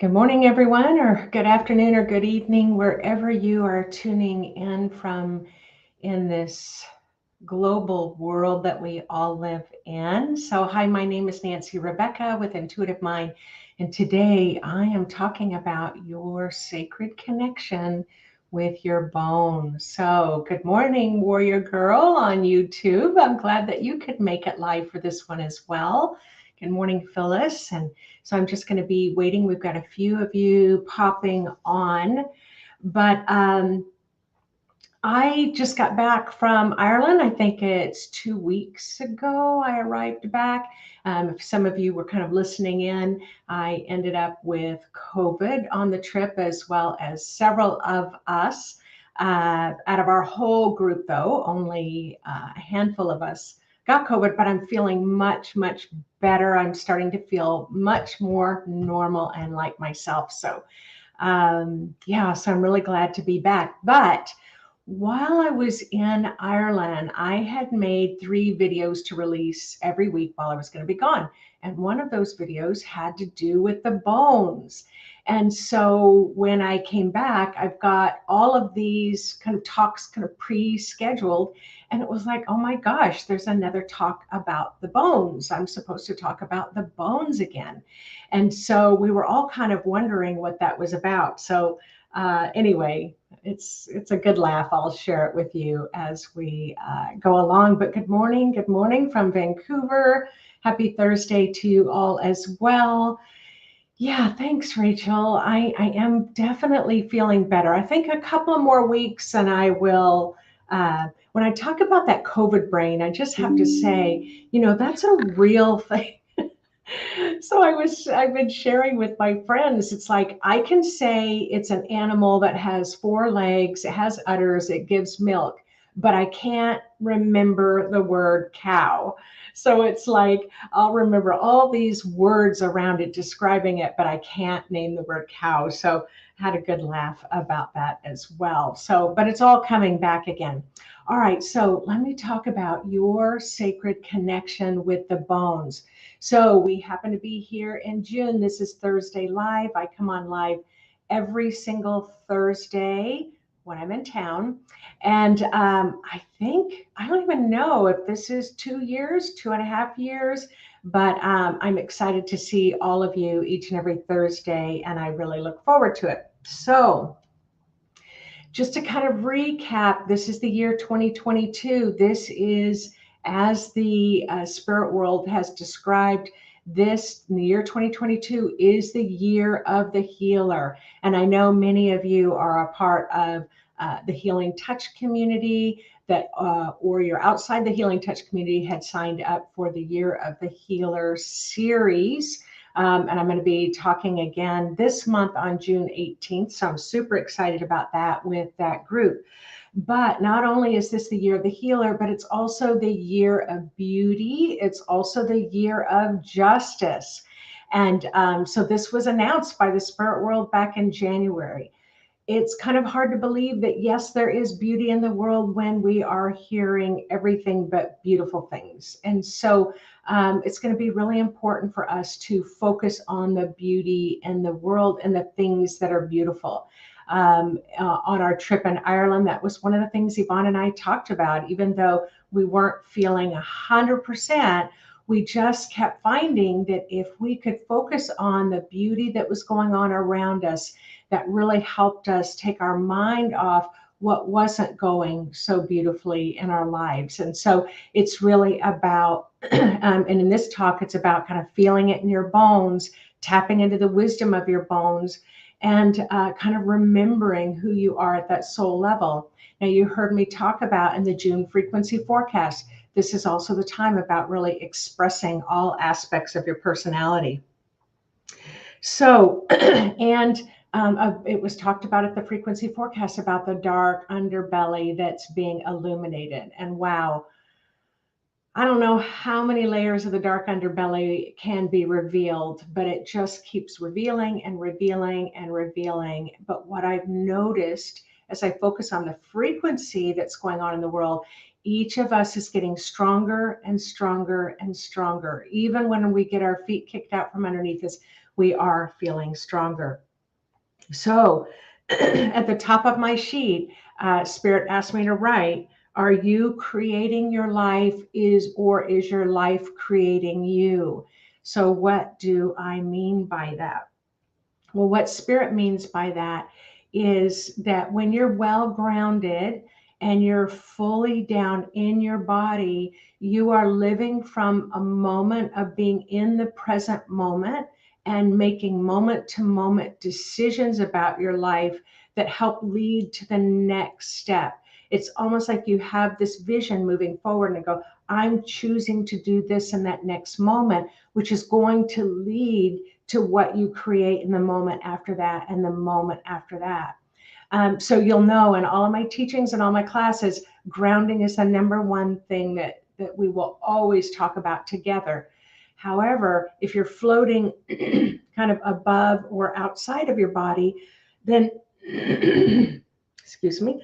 Good morning, everyone, or good afternoon, or good evening, wherever you are tuning in from in this global world that we all live in. So, hi, my name is Nancy Rebecca with Intuitive Mind, and today I am talking about your sacred connection with your bones. So, good morning, Warrior Girl on YouTube. I'm glad that you could make it live for this one as well. Good morning, Phyllis. And so I'm just going to be waiting. We've got a few of you popping on, but I just got back from Ireland. I think it's 2 weeks ago I arrived back. If some of you were kind of listening in, I ended up with COVID on the trip, as well as several of us. Out of our whole group, though, only a handful of us got COVID, but I'm feeling much, much better. I'm starting to feel much more normal and like myself. So, so I'm really glad to be back. But while I was in Ireland, I had made 3 videos to release every week while I was going to be gone. And one of those videos had to do with the bones. And so when I came back, I've got all of these kind of talks kind of pre-scheduled. And it was like, oh my gosh, there's another talk about the bones. I'm supposed to talk about the bones again. And so we were all kind of wondering what that was about. So anyway, it's a good laugh. I'll share it with you as we go along. But good morning from Vancouver. Happy Thursday to you all as well. Yeah, thanks, Rachel. I am definitely feeling better. I think a couple of more weeks and I will. When I talk about that COVID brain, I just have to say, that's a real thing. So I've been sharing with my friends. It's like I can say it's an animal that has 4 legs, it has udders, it gives milk, but I can't remember the word cow. So it's like I'll remember all these words around it describing it, but I can't name the word cow. So I had a good laugh about that as well. So, but it's all coming back again. All right, so let me talk about your sacred connection with the bones. So we happen to be here in June. This is Thursday Live. I come on live every single Thursday when I'm in town. And I think, I don't even know if this is 2 years, 2.5 years, but I'm excited to see all of you each and every Thursday, and I really look forward to it. So, just to kind of recap, this is the year 2022. This is, as the spirit world has described, this the year 2022 is the year of the healer. And I know many of you are a part of the Healing Touch community, that or you're outside the Healing Touch community, had signed up for the Year of the Healer series. And I'm going to be talking again this month on June 18th. So I'm super excited about that with that group. But not only is this the year of the healer, but it's also the year of beauty. It's also the year of justice. And so this was announced by the spirit world back in January. It's kind of hard to believe that, yes, there is beauty in the world when we are hearing everything but beautiful things. And so it's going to be really important for us to focus on the beauty in the world and the things that are beautiful. On our trip in Ireland, that was one of the things Yvonne and I talked about. Even though we weren't feeling 100%, we just kept finding that if we could focus on the beauty that was going on around us, that really helped us take our mind off what wasn't going so beautifully in our lives. And so it's really about, and in this talk, it's about kind of feeling it in your bones, tapping into the wisdom of your bones, and kind of remembering who you are at that soul level. Now, you heard me talk about in the June frequency forecast, this is also the time about really expressing all aspects of your personality. So, and it was talked about at the frequency forecast about the dark underbelly that's being illuminated. And wow, I don't know how many layers of the dark underbelly can be revealed, but it just keeps revealing and revealing and revealing. But what I've noticed as I focus on the frequency that's going on in the world, each of us is getting stronger and stronger and stronger. Even when we get our feet kicked out from underneath us, we are feeling stronger. So at the top of my sheet, Spirit asked me to write, are you creating your life or is your life creating you? So what do I mean by that? Well, what Spirit means by that is that when you're well grounded and you're fully down in your body, you are living from a moment of being in the present moment and making moment to moment decisions about your life that help lead to the next step. It's almost like you have this vision moving forward and go, I'm choosing to do this in that next moment, which is going to lead to what you create in the moment after that and the moment after that. So you'll know in all of my teachings and all my classes, grounding is the number one thing that we will always talk about together. However, if you're floating kind of above or outside of your body, then, excuse me,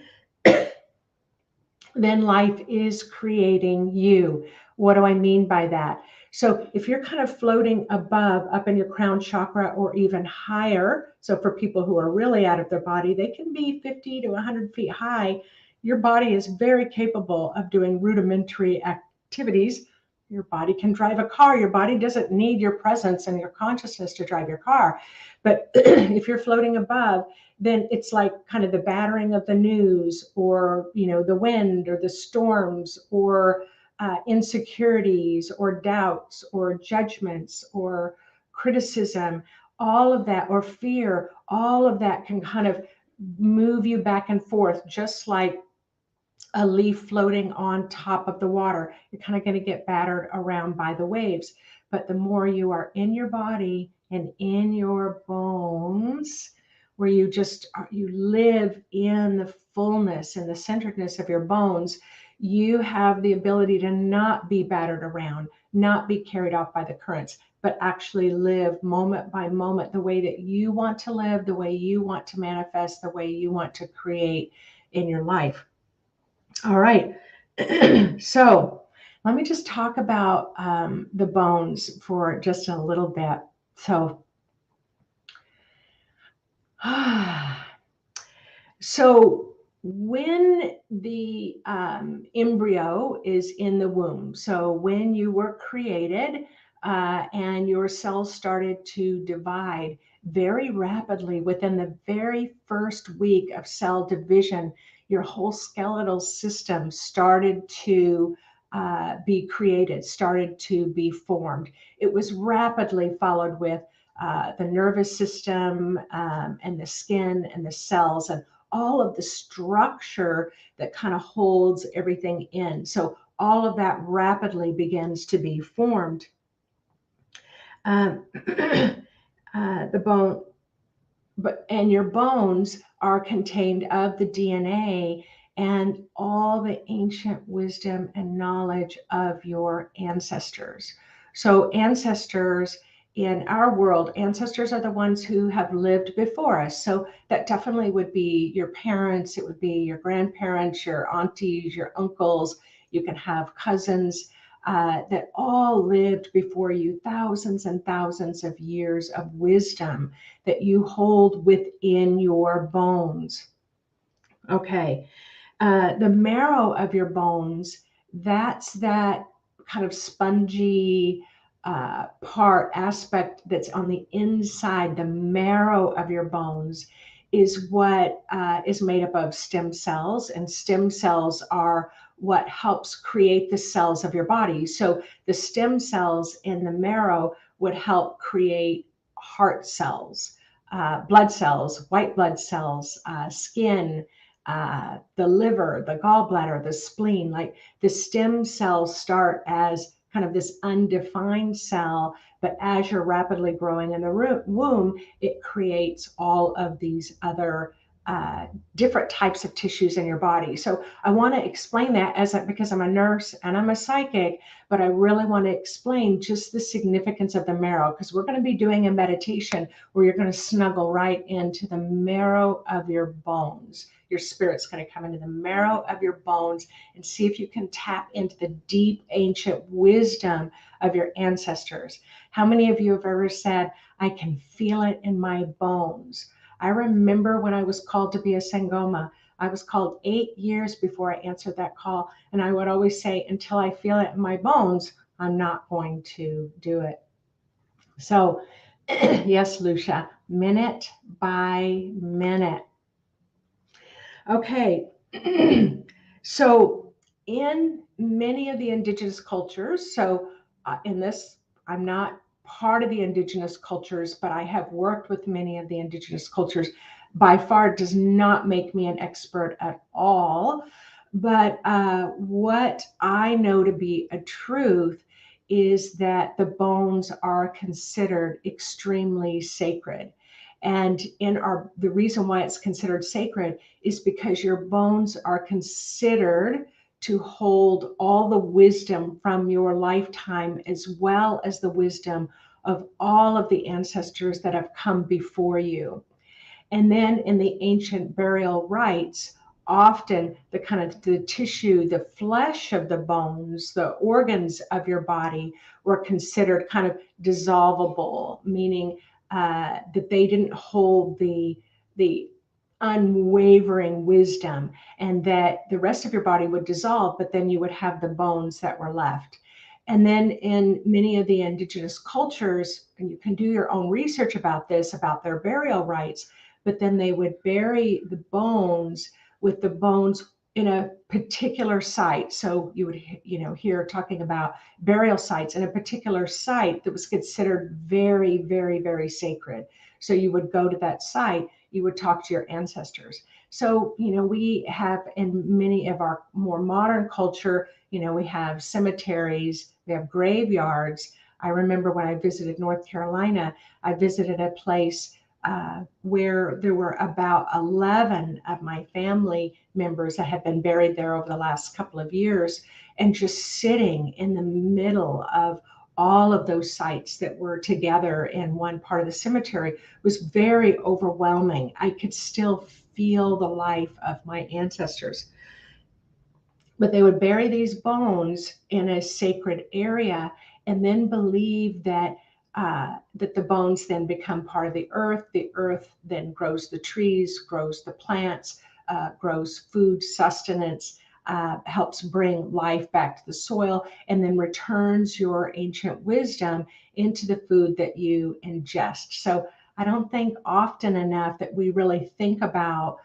then life is creating you. What do I mean by that? So if you're kind of floating above, up in your crown chakra or even higher, so for people who are really out of their body, they can be 50 to 100 feet high. Your body is very capable of doing rudimentary activities. Your body can drive a car. Your body doesn't need your presence and your consciousness to drive your car. But if you're floating above, then it's like kind of the battering of the news, or the wind or the storms, or insecurities or doubts or judgments or criticism, all of that, or fear, all of that can kind of move you back and forth, just like a leaf floating on top of the water. You're kind of going to get battered around by the waves. But the more you are in your body and in your bones, where you live in the fullness and the centeredness of your bones, you have the ability to not be battered around, not be carried off by the currents, but actually live moment by moment the way that you want to live, the way you want to manifest, the way you want to create in your life. All right. So let me just talk about the bones for just a little bit. So, so when the embryo is in the womb, so when you were created and your cells started to divide very rapidly within the very first week of cell division, your whole skeletal system started to be created, started to be formed. It was rapidly followed with the nervous system and the skin and the cells and all of the structure that kind of holds everything in. So all of that rapidly begins to be formed. The bone, and your bones are contained of the DNA and all the ancient wisdom and knowledge of your ancestors. So ancestors in our world, ancestors are the ones who have lived before us. So that definitely would be your parents, it would be your grandparents, your aunties, your uncles. You can have cousins that all lived before you, thousands and thousands of years of wisdom that you hold within your bones. Okay, the marrow of your bones, that's that kind of spongy aspect that's on the inside. The marrow of your bones is what is made up of stem cells, and stem cells are what helps create the cells of your body. So the stem cells in the marrow would help create heart cells, blood cells, white blood cells, skin, the liver, the gallbladder, the spleen. Like the stem cells start as kind of this undefined cell, but as you're rapidly growing in the womb, it creates all of these other different types of tissues in your body. So I want to explain that because I'm a nurse and I'm a psychic, but I really want to explain just the significance of the marrow, because we're going to be doing a meditation where you're going to snuggle right into the marrow of your bones. Your spirit's going to come into the marrow of your bones and see if you can tap into the deep ancient wisdom of your ancestors. How many of you have ever said, I can feel it in my bones? I remember when I was called to be a Sangoma, I was called 8 years before I answered that call. And I would always say, until I feel it in my bones, I'm not going to do it. So yes, Lucia, minute by minute. Okay. So in many of the indigenous cultures, so in this, I'm not part of the indigenous cultures, but I have worked with many of the indigenous cultures. By far does not make me an expert at all. But what I know to be a truth is that the bones are considered extremely sacred. And the reason why it's considered sacred is because your bones are considered to hold all the wisdom from your lifetime, as well as the wisdom of all of the ancestors that have come before you. And then in the ancient burial rites, often the tissue, the flesh of the bones, the organs of your body were considered kind of dissolvable, meaning that they didn't hold the unwavering wisdom, and that the rest of your body would dissolve, but then you would have the bones that were left. And then in many of the indigenous cultures, and you can do your own research about this, about their burial rites, but then they would bury the bones with the bones in a particular site. So you would, hear talking about burial sites in a particular site that was considered very, very, very sacred. So you would go to that site, you would talk to your ancestors. So, we have in many of our more modern culture, we have cemeteries, we have graveyards. I remember when I visited North Carolina, I visited a place where there were about 11 of my family members that had been buried there over the last couple of years, and just sitting in the middle of all of those sites that were together in one part of the cemetery was very overwhelming. I could still feel the life of my ancestors. But they would bury these bones in a sacred area and then believe that that the bones then become part of the earth. The earth then grows the trees, grows the plants, grows food sustenance, helps bring life back to the soil, and then returns your ancient wisdom into the food that you ingest. So I don't think often enough that we really think about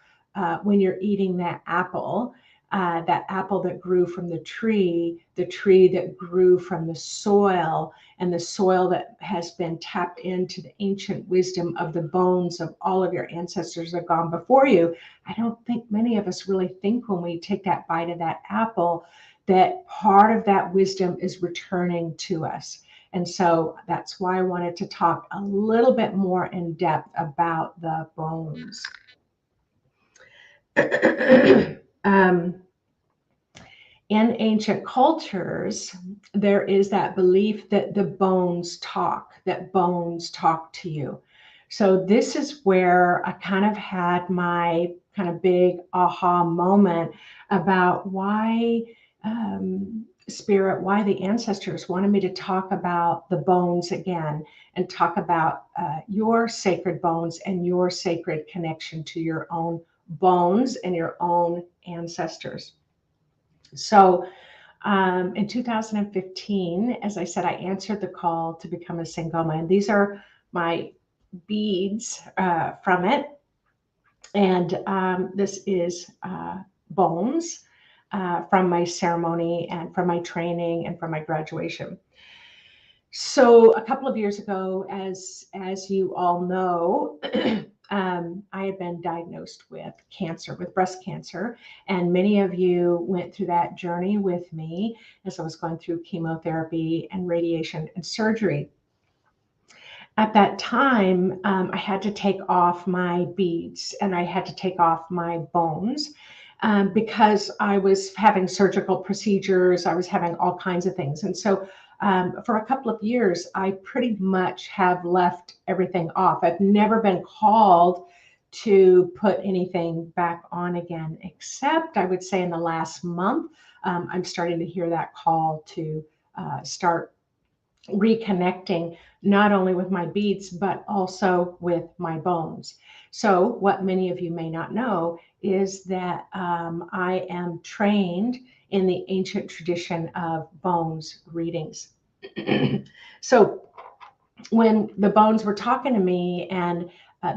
when you're eating that apple that grew from the tree that grew from the soil, and the soil that has been tapped into the ancient wisdom of the bones of all of your ancestors that have gone before you. I don't think many of us really think when we take that bite of that apple that part of that wisdom is returning to us. And so that's why I wanted to talk a little bit more in depth about the bones. In ancient cultures, there is that belief that the bones talk to you. So this is where I kind of had my kind of big aha moment about why Spirit, why the ancestors wanted me to talk about the bones again and talk about your sacred bones and your sacred connection to your own bones and your own ancestors. So in 2015, as I said, I answered the call to become a Sangoma, and these are my beads from it. And this is bones from my ceremony and from my training and from my graduation. So a couple of years ago, as you all know, I had been diagnosed with cancer, with breast cancer, and many of you went through that journey with me as I was going through chemotherapy and radiation and surgery. At that time, I had to take off my beads and I had to take off my bones because I was having surgical procedures, I was having all kinds of things. And so for a couple of years, I pretty much have left everything off. I've never been called to put anything back on again, except I would say in the last month, I'm starting to hear that call to start reconnecting not only with my beads, but also with my bones. So what many of you may not know is that I am trained in the ancient tradition of bones readings. So when the bones were talking to me and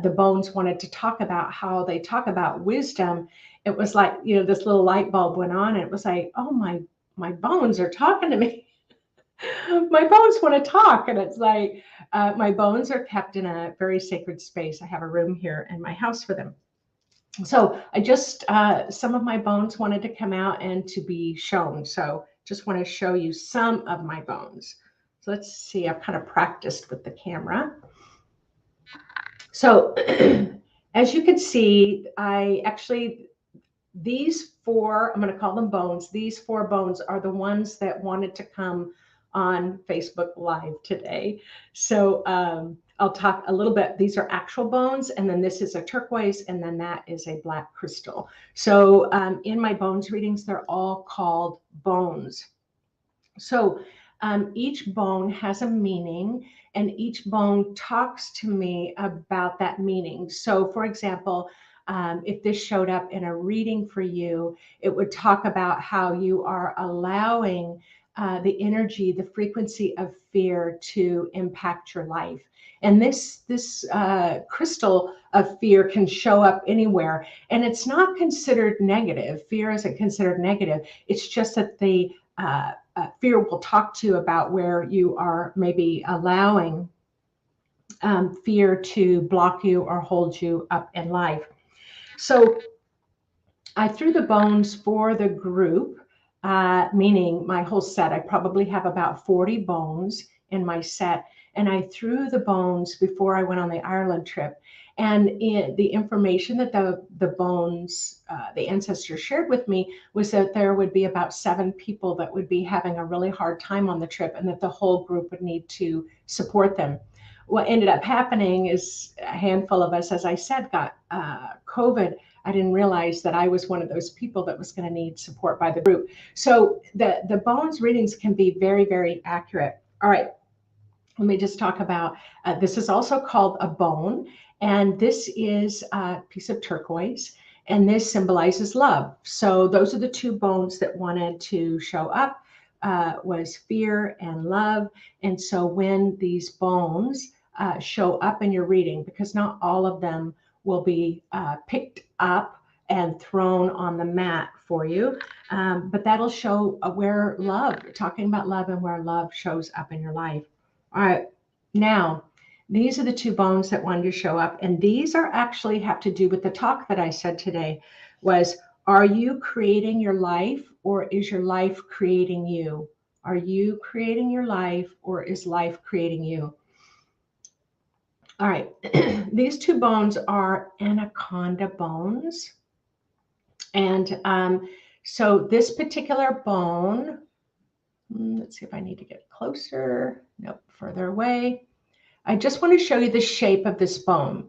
the bones wanted to talk about how they talk about wisdom, it was like, you know, this little light bulb went on and it was like, oh, my bones are talking to me. My bones want to talk. And it's like, my bones are kept in a very sacred space. I have a room here in my house for them. So I just, some of my bones wanted to come out and to be shown. So just want to show you some of my bones. So let's see, I've kind of practiced with the camera. So as you can see, I actually, these four, I'm going to call them bones. These four bones are the ones that wanted to come on Facebook Live today. So I'll talk a little bit. These are actual bones, and then this is a turquoise, and then that is a black crystal. So in my bones readings, they're all called bones. So each bone has a meaning, and each bone talks to me about that meaning. So for example, if this showed up in a reading for you, it would talk about how you are allowing the energy, the frequency of fear to impact your life. And this crystal of fear can show up anywhere, and it's not considered negative. Fear isn't considered negative. It's just that the fear will talk to you about where you are maybe allowing fear to block you or hold you up in life. So I threw the bones for the group, meaning my whole set. I probably have about 40 bones in my set. And I threw the bones before I went on the Ireland trip. And the information that the bones, the ancestors shared with me was that there would be about 7 people that would be having a really hard time on the trip, and that the whole group would need to support them. What ended up happening is a handful of us, as I said, got COVID. I didn't realize that I was one of those people that was going to need support by the group. So the bones readings can be very, very accurate. All right, let me just talk about, this is also called a bone, and this is a piece of turquoise, and this symbolizes love. So those are the 2 bones that wanted to show up, was fear and love. And so when these bones show up in your reading, because not all of them will be picked up and thrown on the mat for you, but that'll show where love, talking about love and where love shows up in your life. All right, now these are the 2 bones that wanted to show up, and these are actually have to do with the talk that I said today. Was, are you creating your life, or is your life creating you? Are you creating your life, or is life creating you? All right, these 2 bones are anaconda bones. And so this particular bone, let's see if I need to get closer. Nope, further away. I just want to show you the shape of this bone.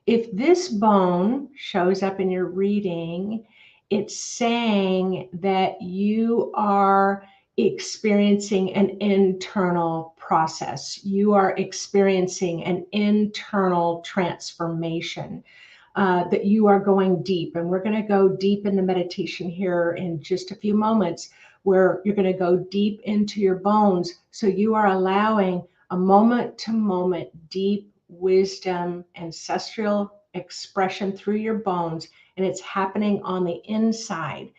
If this bone shows up in your reading, it's saying that you are experiencing an internal process. You are experiencing an internal transformation, that you are going deep. And we're going to go deep in the meditation here in just a few moments, where you're going to go deep into your bones. So you are allowing a moment to moment deep wisdom, ancestral expression through your bones, and it's happening on the inside.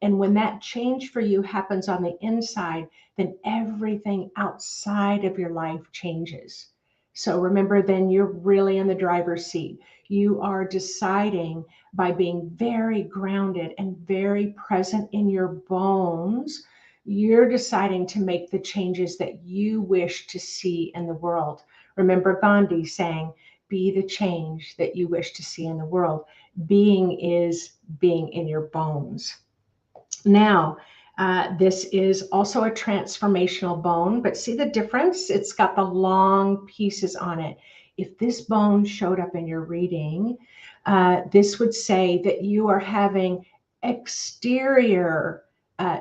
And when that change for you happens on the inside, then everything outside of your life changes. So remember, then you're really in the driver's seat. You are deciding by being very grounded and very present in your bones, you're deciding to make the changes that you wish to see in the world. Remember Gandhi saying, be the change that you wish to see in the world. Being is being in your bones. Now, this is also a transformational bone, but see the difference? It's got the long pieces on it. If this bone showed up in your reading, this would say that you are having exterior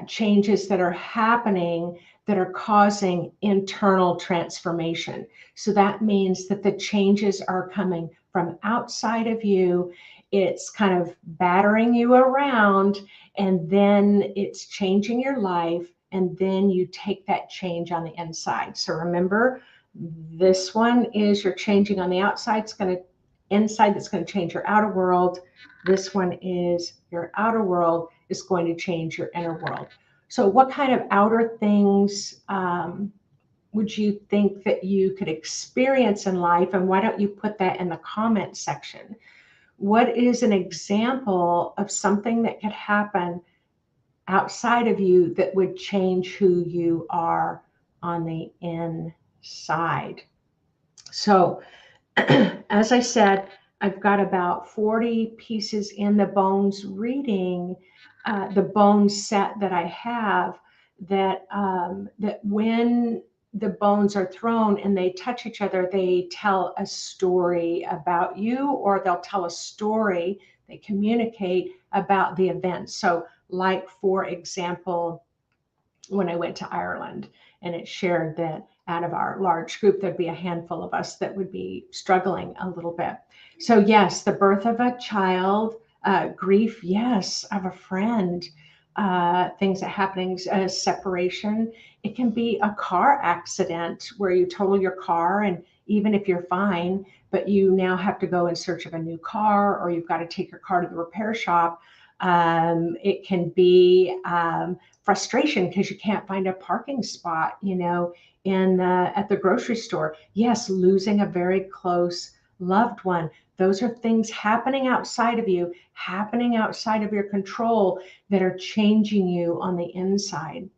changes that are happening that are causing internal transformation. So that means that the changes are coming from outside of you. It's kind of battering you around, and then it's changing your life. And then you take that change on the inside. So remember, this one is you're changing on the outside. It's going to inside, that's going to change your outer world. This one is your outer world is going to change your inner world. So what kind of outer things would you think that you could experience in life? And why don't you put that in the comment section? What is an example of something that could happen outside of you that would change who you are on the inside? So as I said, I've got about 40 pieces in the bones reading, the bones set that I have, that when the bones are thrown and they touch each other, they tell a story about you, or they'll tell a story, they communicate about the event. So like, for example, when I went to Ireland, and it shared that out of our large group, there'd be a handful of us that would be struggling a little bit. So yes, the birth of a child, grief, yes, of a friend, things that happening, separation. It can be a car accident where you total your car, and even if you're fine, but you now have to go in search of a new car, or you've got to take your car to the repair shop. It can be frustration because you can't find a parking spot, at the grocery store. Yes, losing a very close loved one. Those are things happening outside of you, happening outside of your control, that are changing you on the inside.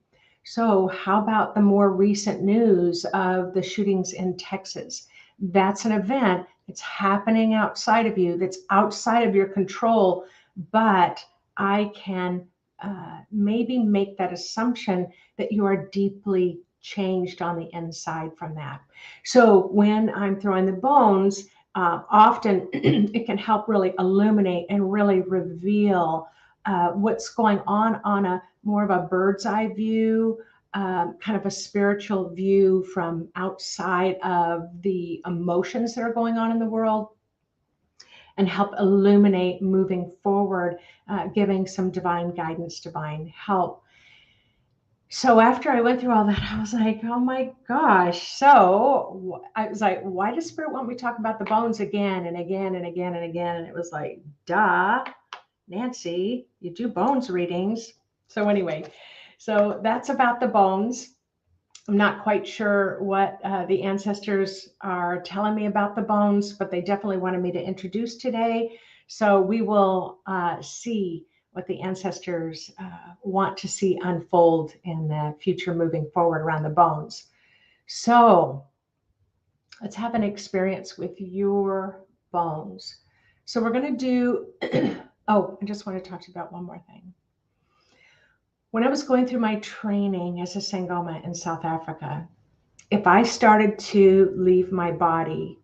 So how about the more recent news of the shootings in Texas? That's an event that's happening outside of you, that's outside of your control, but I can maybe make that assumption that you are deeply changed on the inside from that. So when I'm throwing the bones, often it can help really illuminate and really reveal what's going on a more of a bird's eye view, kind of a spiritual view from outside of the emotions that are going on in the world, and help illuminate moving forward, giving some divine guidance, divine help. So after I went through all that, I was like, oh my gosh. So I was like, why does Spirit want me to talk about the bones again and again and again and again? And it was like, duh, Nancy, you do bones readings. So anyway, so that's about the bones. I'm not quite sure what the ancestors are telling me about the bones, but they definitely wanted me to introduce today. So we will see what the ancestors want to see unfold in the future moving forward around the bones. So let's have an experience with your bones. So we're going to do, oh, I just want to talk to you about one more thing. When I was going through my training as a Sangoma in South Africa, if I started to leave my body,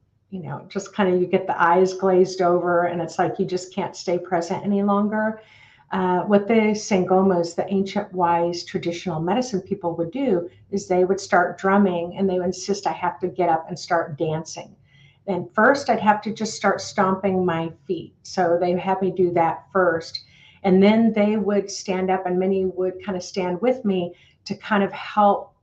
just kind of, you get the eyes glazed over and it's like you just can't stay present any longer. What the Sangomas, the ancient wise traditional medicine people, would do is they would start drumming, and they would insist I have to get up and start dancing. And first I'd have to just start stomping my feet. So they had me do that first. And then they would stand up, and many would kind of stand with me to kind of help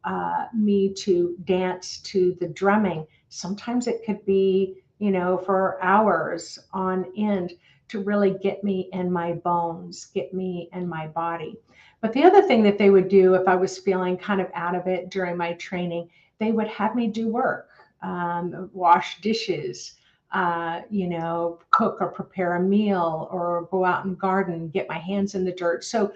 me to dance to the drumming. Sometimes it could be, for hours on end, to really get me in my bones, get me in my body. But the other thing that they would do, if I was feeling kind of out of it during my training, they would have me do work, wash dishes, cook or prepare a meal, or go out and garden, get my hands in the dirt. So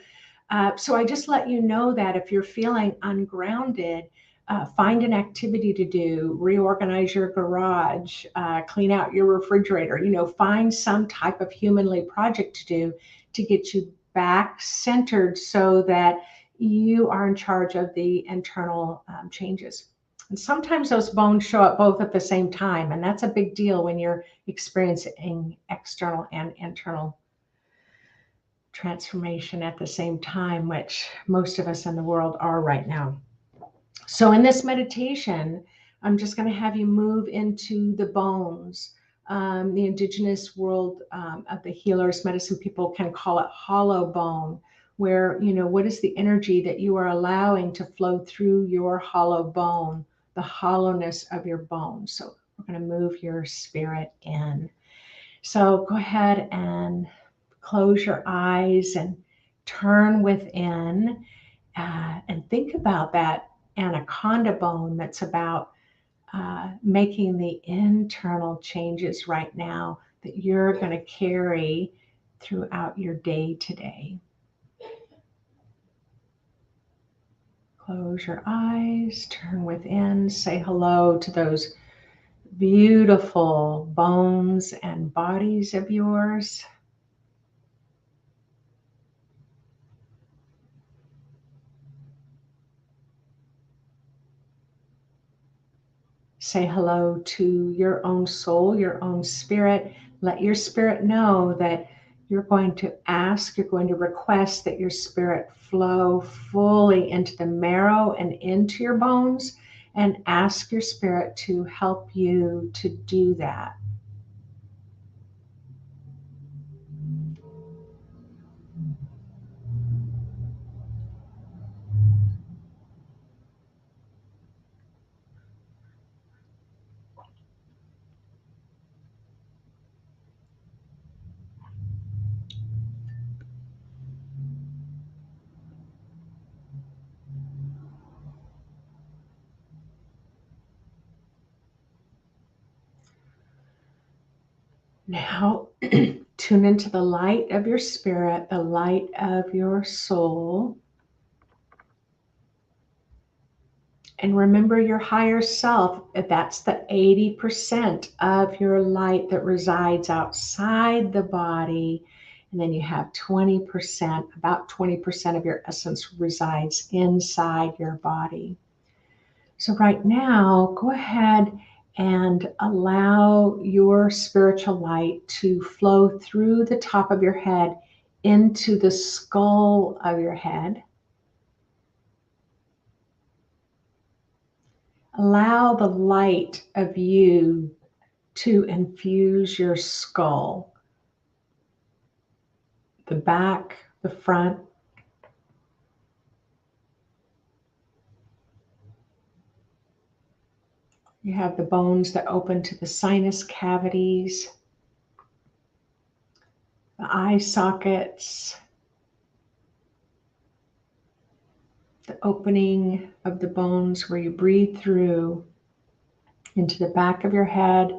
I just let you know that if you're feeling ungrounded, find an activity to do, reorganize your garage, clean out your refrigerator, find some type of humanly project to do to get you back centered so that you are in charge of the internal changes. And sometimes those bones show up both at the same time, and that's a big deal when you're experiencing external and internal transformation at the same time, which most of us in the world are right now. So in this meditation, I'm just going to have you move into the bones. The indigenous world of the healers, medicine people can call it hollow bone, where, what is the energy that you are allowing to flow through your hollow bone, the hollowness of your bone. So we're going to move your spirit in. So go ahead and close your eyes and turn within and think about that anaconda bone that's about making the internal changes right now that you're going to carry throughout your day today. Close your eyes, turn within, say hello to those beautiful bones and bodies of yours. Say hello to your own soul, your own spirit. Let your spirit know that you're going to ask, you're going to request that your spirit flow fully into the marrow and into your bones, and ask your spirit to help you to do that. Now, tune into the light of your spirit, the light of your soul. And remember your higher self. That's the 80% of your light that resides outside the body. And then you have 20%, about 20% of your essence resides inside your body. So right now, go ahead and allow your spiritual light to flow through the top of your head into the skull of your head. Allow the light of you to infuse your skull, the back, the front. You have the bones that open to the sinus cavities, the eye sockets, the opening of the bones where you breathe through into the back of your head,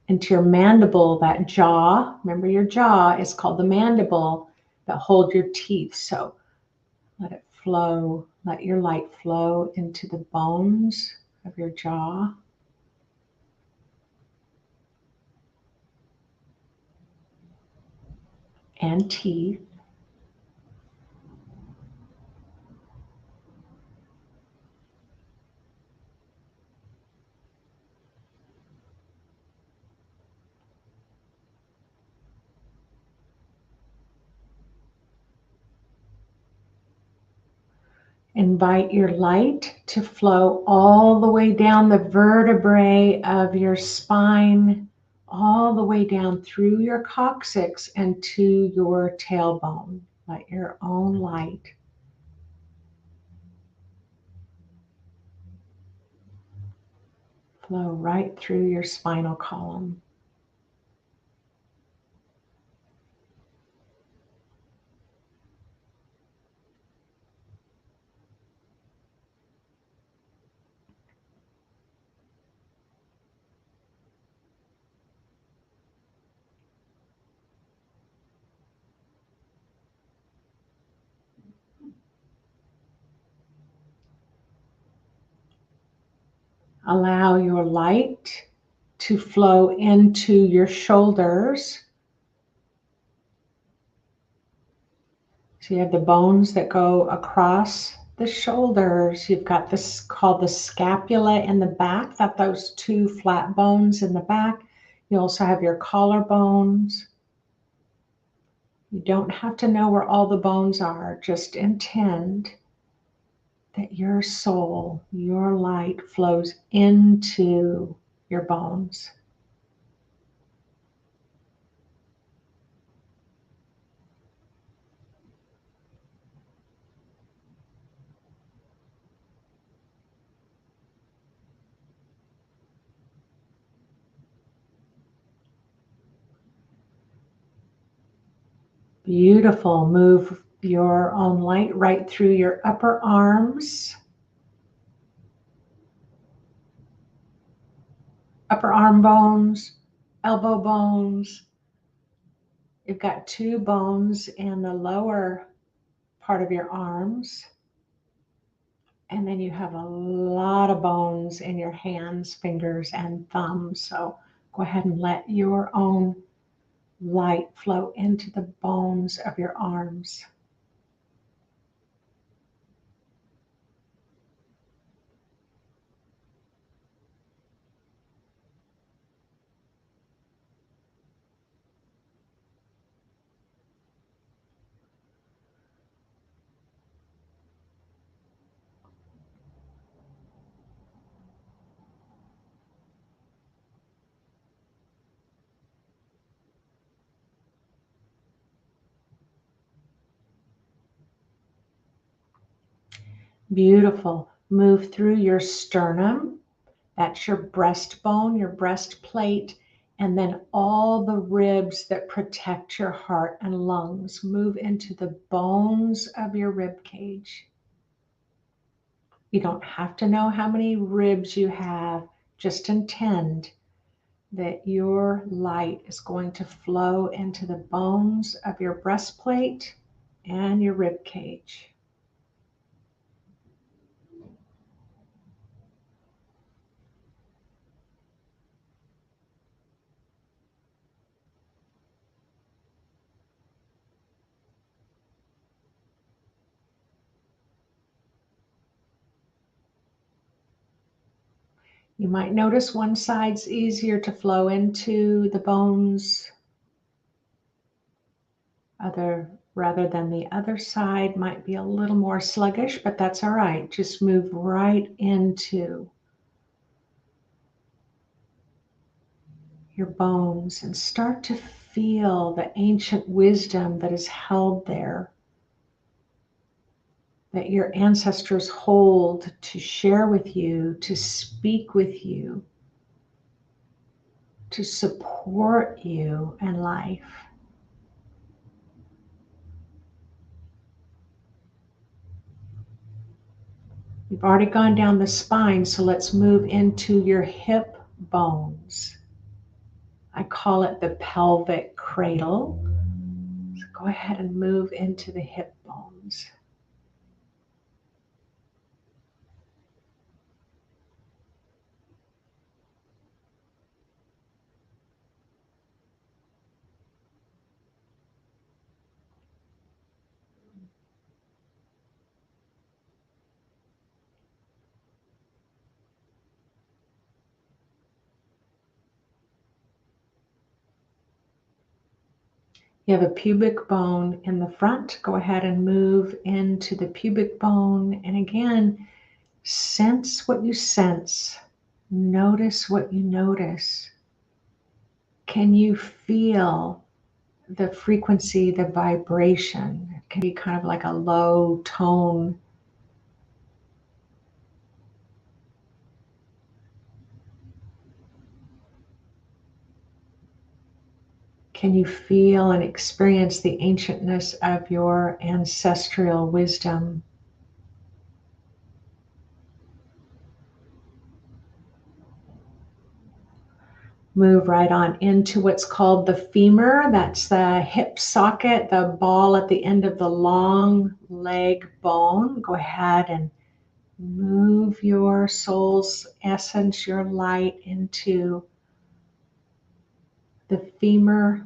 into your mandible, that jaw. Remember, your jaw is called the mandible that hold your teeth. So let it flow, let your light flow into the bones of your jaw. And teeth. Invite your light to flow all the way down the vertebrae of your spine, all the way down through your coccyx and to your tailbone. Let your own light flow right through your spinal column. Allow your light to flow into your shoulders. So you have the bones that go across the shoulders. You've got this called the scapula in the back, that those two flat bones in the back. You also have your collarbones. You don't have to know where all the bones are. Just intend that your soul, your light flows into your bones. Beautiful. Move your own light right through your upper arms, upper arm bones, elbow bones. You've got 2 bones in the lower part of your arms. And then you have a lot of bones in your hands, fingers, and thumbs. So go ahead and let your own light flow into the bones of your arms. Beautiful. Move through your sternum. That's your breastbone, your breastplate, and then all the ribs that protect your heart and lungs. Move into the bones of your rib cage. You don't have to know how many ribs you have. Just intend that your light is going to flow into the bones of your breastplate and your rib cage. You might notice one side's easier to flow into the bones, rather than the other side might be a little more sluggish, but that's all right. Just move right into your bones and start to feel the ancient wisdom that is held there, that your ancestors hold to share with you, to speak with you, to support you in life. We've already gone down the spine, so let's move into your hip bones. I call it the pelvic cradle. So go ahead and move into the hip bones. You have a pubic bone in the front. Go ahead and move into the pubic bone. And again, sense what you sense. Notice what you notice. Can you feel the frequency, the vibration? It can be kind of like a low tone. Can you feel and experience the ancientness of your ancestral wisdom? Move right on into what's called the femur. That's the hip socket, the ball at the end of the long leg bone. Go ahead and move your soul's essence, your light into the femur,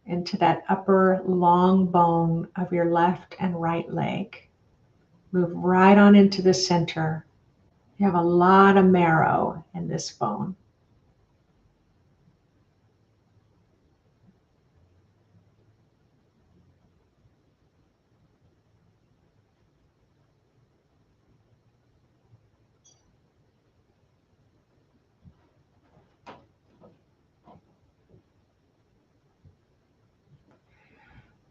into that upper long bone of your left and right leg. Move right on into the center. You have a lot of marrow in this bone.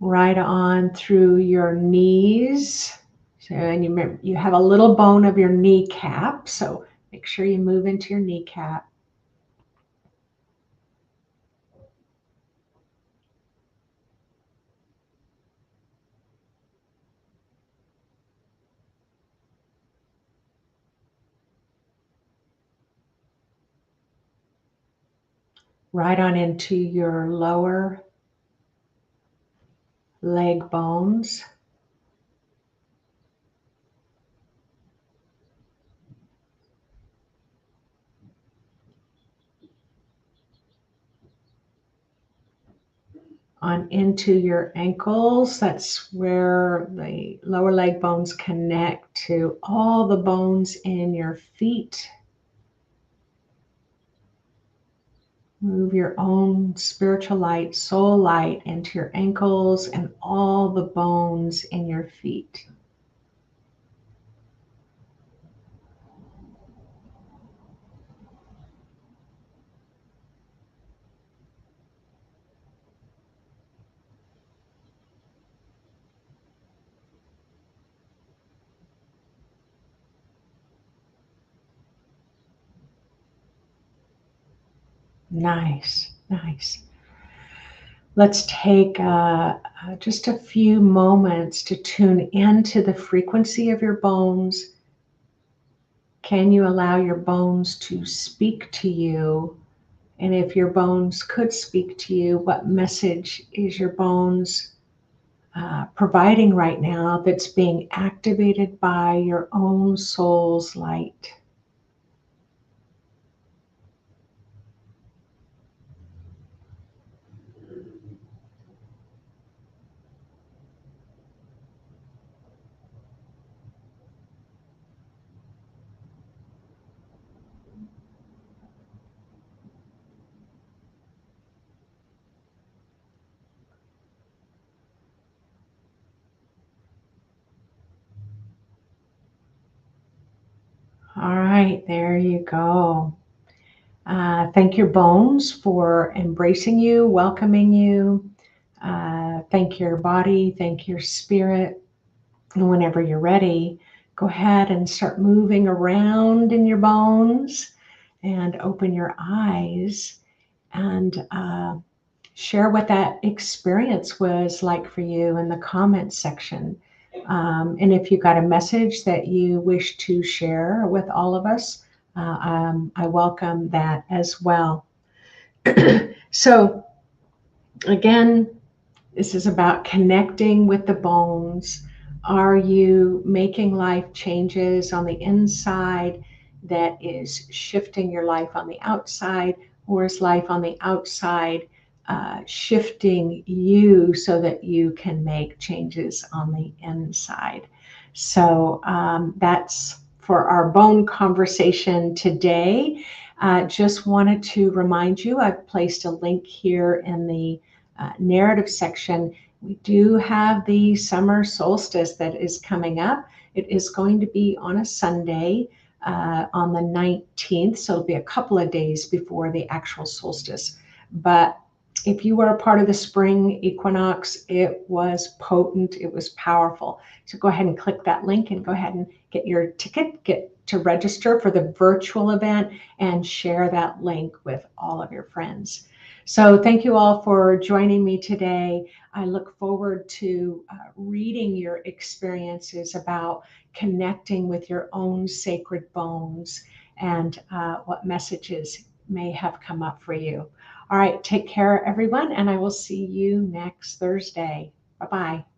right on through your knees. So, and you have a little bone of your kneecap, so make sure you move into your kneecap. Right on into your lower leg bones. On into your ankles. That's where the lower leg bones connect to all the bones in your feet. Move your own spiritual light, soul light into your ankles and all the bones in your feet. Nice, nice. Let's take just a few moments to tune into the frequency of your bones. Can you allow your bones to speak to you? And if your bones could speak to you, what message is your bones providing right now that's being activated by your own soul's light? All right, there you go. Thank your bones for embracing you, welcoming you. Thank your body, thank your spirit. And whenever you're ready, go ahead and start moving around in your bones and open your eyes and share what that experience was like for you in the comments section. And if you got a message that you wish to share with all of us, I welcome that as well. So again, this is about connecting with the bones. Are you making life changes on the inside that is shifting your life on the outside, or is life on the outside shifting you so that you can make changes on the inside? So that's for our bone conversation today. Just wanted to remind you, I've placed a link here in the narrative section. We do have the summer solstice that is coming up. It is going to be on a Sunday on the 19th, so it'll be a couple of days before the actual solstice. But if you were a part of the spring equinox, it was potent, it was powerful. So go ahead and click that link and go ahead and get your ticket, get to register for the virtual event, and share that link with all of your friends. So thank you all for joining me today. I look forward to reading your experiences about connecting with your own sacred bones and what messages may have come up for you. All right, take care, everyone, and I will see you next Thursday. Bye-bye.